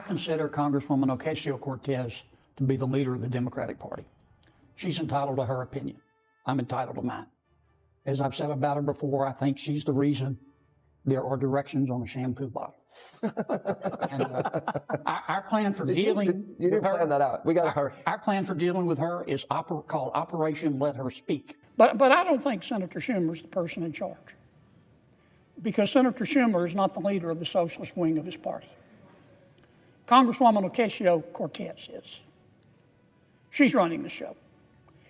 consider Congresswoman Ocasio-Cortez to be the leader of the Democratic Party. She's entitled to her opinion. I'm entitled to mine. As I've said about her before, I think she's the reason there are directions on a shampoo bottle. And our plan for dealing you didn't plan that out. We got to hurry. Our plan for dealing with her is called Operation Let Her Speak. But I don't think Senator Schumer is the person in charge, because Senator Schumer is not the leader of the socialist wing of his party. Congresswoman Ocasio-Cortez is. She's running the show.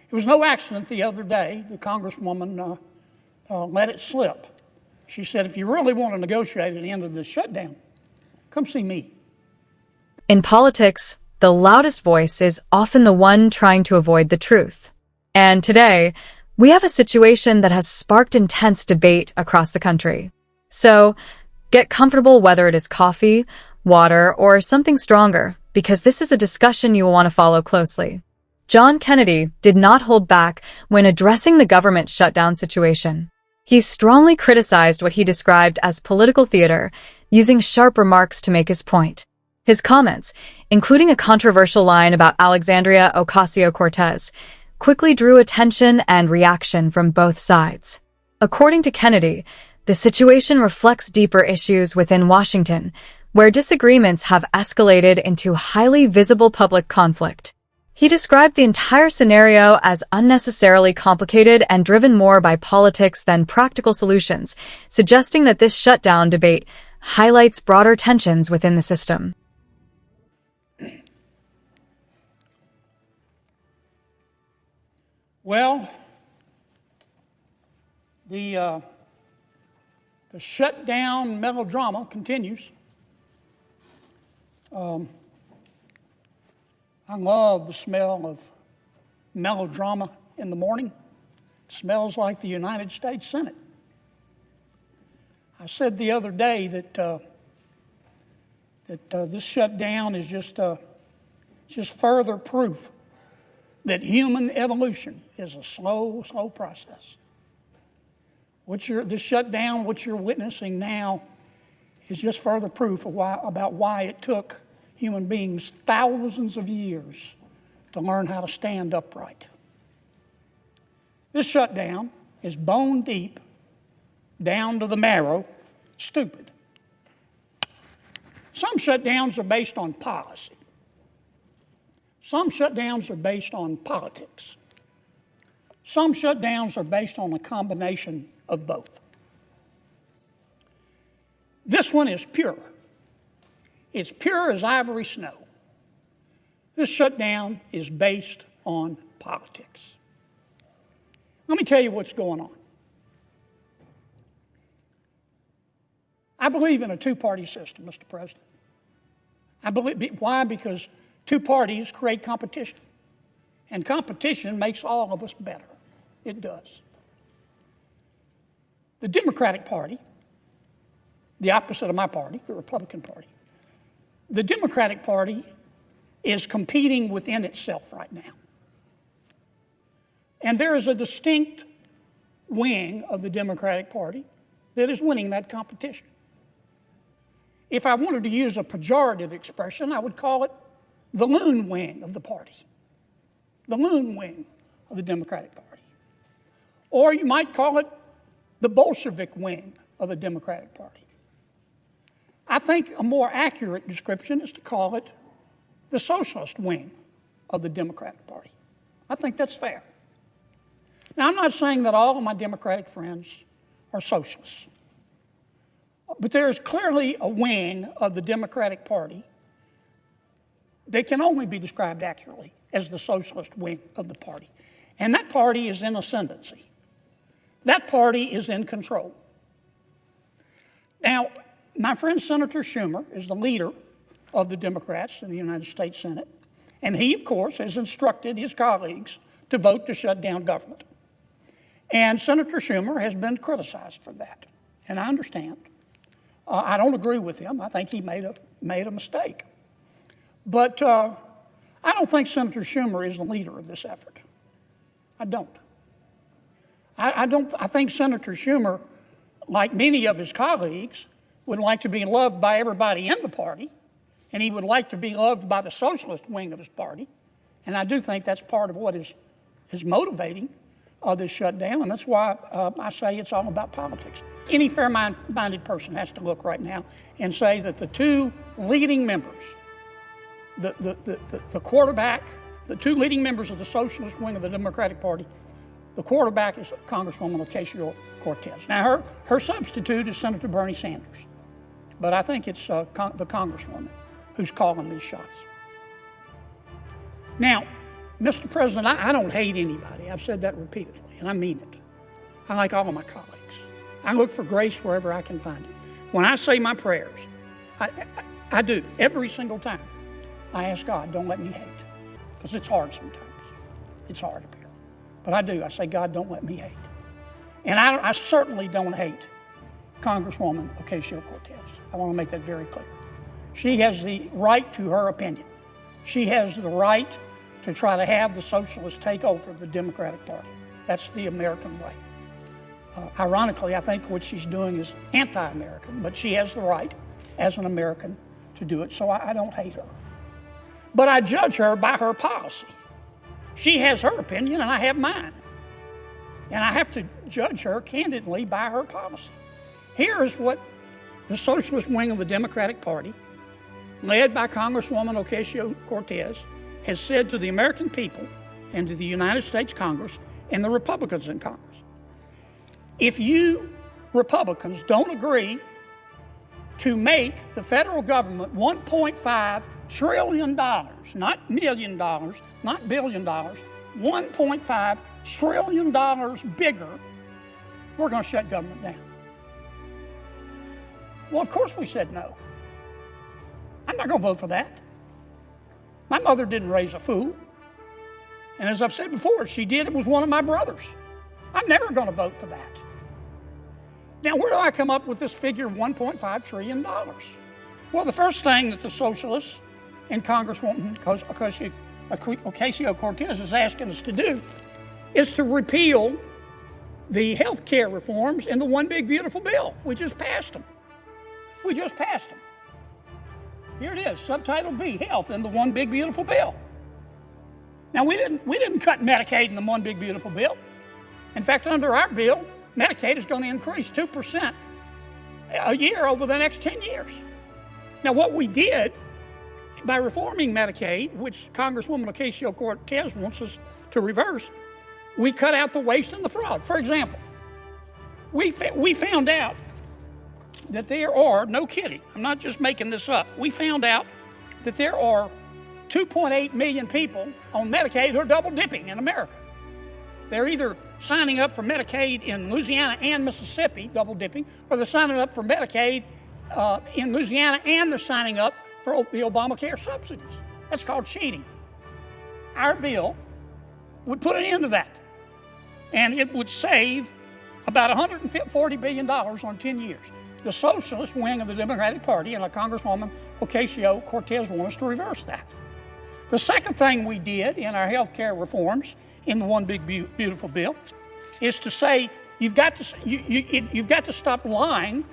It was no accident the other day the Congresswoman let it slip. She said, if you really want to negotiate an end of this shutdown, come see me. In politics, the loudest voice is often the one trying to avoid the truth. And today, we have a situation that has sparked intense debate across the country. So, get comfortable whether it is coffee, water, or something stronger, because this is a discussion you will want to follow closely. John Kennedy did not hold back when addressing the government shutdown situation. He strongly criticized what he described as political theater, using sharp remarks to make his point. His comments, including a controversial line about Alexandria Ocasio-Cortez, quickly drew attention and reaction from both sides. According to Kennedy, the situation reflects deeper issues within Washington, where disagreements have escalated into highly visible public conflict. He described the entire scenario as unnecessarily complicated and driven more by politics than practical solutions, suggesting that this shutdown debate highlights broader tensions within the system. Well, the shutdown melodrama continues. I love the smell of melodrama in the morning. It smells like the United States Senate. I said the other day that this shutdown is just further proof that human evolution is a slow process. This shutdown, what you're witnessing now, is just further proof of about why it took human beings thousands of years to learn how to stand upright. This shutdown is bone deep, down to the marrow, stupid. Some shutdowns are based on policy. Some shutdowns are based on politics. Some shutdowns are based on a combination of both. This one is pure. It's pure as ivory snow. This shutdown is based on politics. Let me tell you what's going on. I believe in a two-party system, Mr. President. Why? Because two parties create competition. And competition makes all of us better. It does. The Democratic Party, the opposite of my party, the Republican Party, the Democratic Party is competing within itself right now. And there is a distinct wing of the Democratic Party that is winning that competition. If I wanted to use a pejorative expression, I would call it the loon wing of the party. The loon wing of the Democratic Party. Or you might call it the Bolshevik wing of the Democratic Party. I think a more accurate description is to call it the socialist wing of the Democratic Party. I think that's fair. Now, I'm not saying that all of my Democratic friends are socialists, but there is clearly a wing of the Democratic Party that can only be described accurately as the socialist wing of the party. And that party is in ascendancy. That party is in control. Now, my friend Senator Schumer is the leader of the Democrats in the United States Senate, and he, of course, has instructed his colleagues to vote to shut down government. And Senator Schumer has been criticized for that, and I understand. I don't agree with him. I think he made a mistake. But I don't think Senator Schumer is the leader of this effort. I don't. I think Senator Schumer, like many of his colleagues, would like to be loved by everybody in the party and he would like to be loved by the socialist wing of his party. And I do think that's part of what is motivating this shutdown, and that's why I say it's all about politics. Any fair-minded person has to look right now and say that the two leading members, the quarterback, the two leading members of the socialist wing of the Democratic Party, the quarterback is Congresswoman Ocasio-Cortez. Now, her substitute is Senator Bernie Sanders, but I think it's the Congresswoman who's calling these shots. Now, Mr. President, I don't hate anybody. I've said that repeatedly, and I mean it. I like all of my colleagues. I look for grace wherever I can find it. When I say my prayers, I do, every single time. I ask God, don't let me hate, because it's hard sometimes. It's hard up here. But I do. I say, God, don't let me hate. And I certainly don't hate Congresswoman Ocasio-Cortez. I want to make that very clear. She has the right to her opinion. She has the right to try to have the socialists take over the Democratic Party. That's the American way. Ironically, I think what she's doing is anti-American, but she has the right as an American to do it, so I don't hate her. But I judge her by her policy. She has her opinion and I have mine. And I have to judge her candidly by her policy. Here is what the socialist wing of the Democratic Party, led by Congresswoman Ocasio-Cortez, has said to the American people and to the United States Congress and the Republicans in Congress. If you Republicans don't agree to make the federal government $1.5 trillion, not $1 million, not $1 billion, $1.5 trillion bigger, we're going to shut government down. Well, of course we said no. I'm not going to vote for that. My mother didn't raise a fool. And as I've said before, if she did, it was one of my brothers. I'm never going to vote for that. Now, where do I come up with this figure of $1.5 trillion? Well, the first thing that the socialists and Congresswoman Ocasio-Cortez is asking us to do is to repeal the health care reforms in the One Big Beautiful Bill. We just passed them. We just passed them. Here it is, Subtitle B, Health in the One Big Beautiful Bill. Now, we didn't cut Medicaid in the One Big Beautiful Bill. In fact, under our bill, Medicaid is going to increase 2% a year over the next 10 years. Now, what we did by reforming Medicaid, which Congresswoman Ocasio-Cortez wants us to reverse, we cut out the waste and the fraud. For example, we found out that there are, no kidding, I'm not just making this up, we found out that there are 2.8 million people on Medicaid who are double dipping in America. They're either signing up for Medicaid in Louisiana and Mississippi, double dipping, or they're signing up for Medicaid in Louisiana and they're signing up for the Obamacare subsidies. That's called cheating. Our bill would put an end to that, and it would save about $140 billion on 10 years. The socialist wing of the Democratic Party and Congresswoman Ocasio-Cortez want us to reverse that. The second thing we did in our health care reforms in the One Big Beautiful Bill is to say you've got to stop lying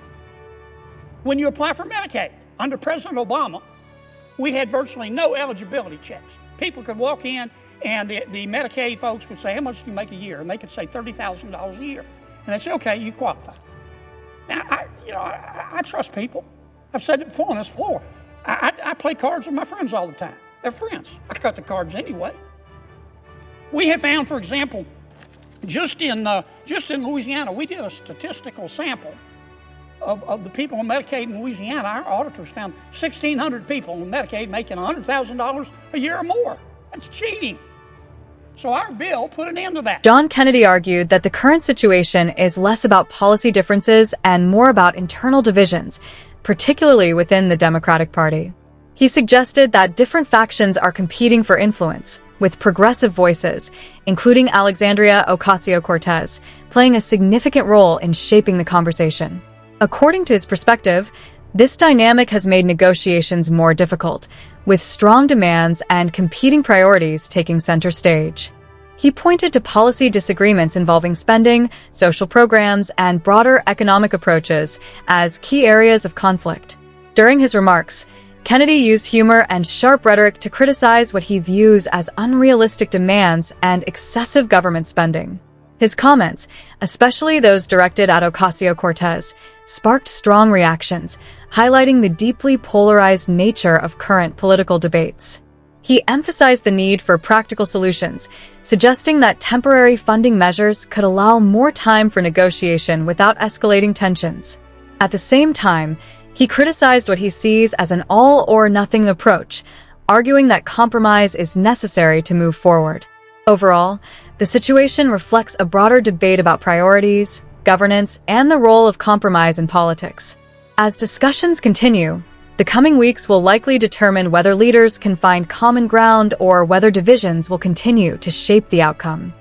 when you apply for Medicaid. Under President Obama, we had virtually no eligibility checks. People could walk in and the Medicaid folks would say, how much do you make a year? And they could say $30,000 a year. And they'd say, okay, you qualify. Now, I trust people. I've said it before on this floor. I play cards with my friends all the time. They're friends. I cut the cards anyway. We have found, for example, just in Louisiana, we did a statistical sample of the people on Medicaid in Louisiana. Our auditors found 1,600 people on Medicaid making $100,000 a year or more. That's cheating. So our bill put an end to that. John Kennedy argued that the current situation is less about policy differences and more about internal divisions, particularly within the Democratic Party. He suggested that different factions are competing for influence, with progressive voices, including Alexandria Ocasio-Cortez, playing a significant role in shaping the conversation. According to his perspective, this dynamic has made negotiations more difficult, with strong demands and competing priorities taking center stage. He pointed to policy disagreements involving spending, social programs, and broader economic approaches as key areas of conflict. During his remarks, Kennedy used humor and sharp rhetoric to criticize what he views as unrealistic demands and excessive government spending. His comments, especially those directed at Ocasio-Cortez, sparked strong reactions, highlighting the deeply polarized nature of current political debates. He emphasized the need for practical solutions, suggesting that temporary funding measures could allow more time for negotiation without escalating tensions. At the same time, he criticized what he sees as an all-or-nothing approach, arguing that compromise is necessary to move forward. Overall, the situation reflects a broader debate about priorities, governance, and the role of compromise in politics. As discussions continue, the coming weeks will likely determine whether leaders can find common ground or whether divisions will continue to shape the outcome.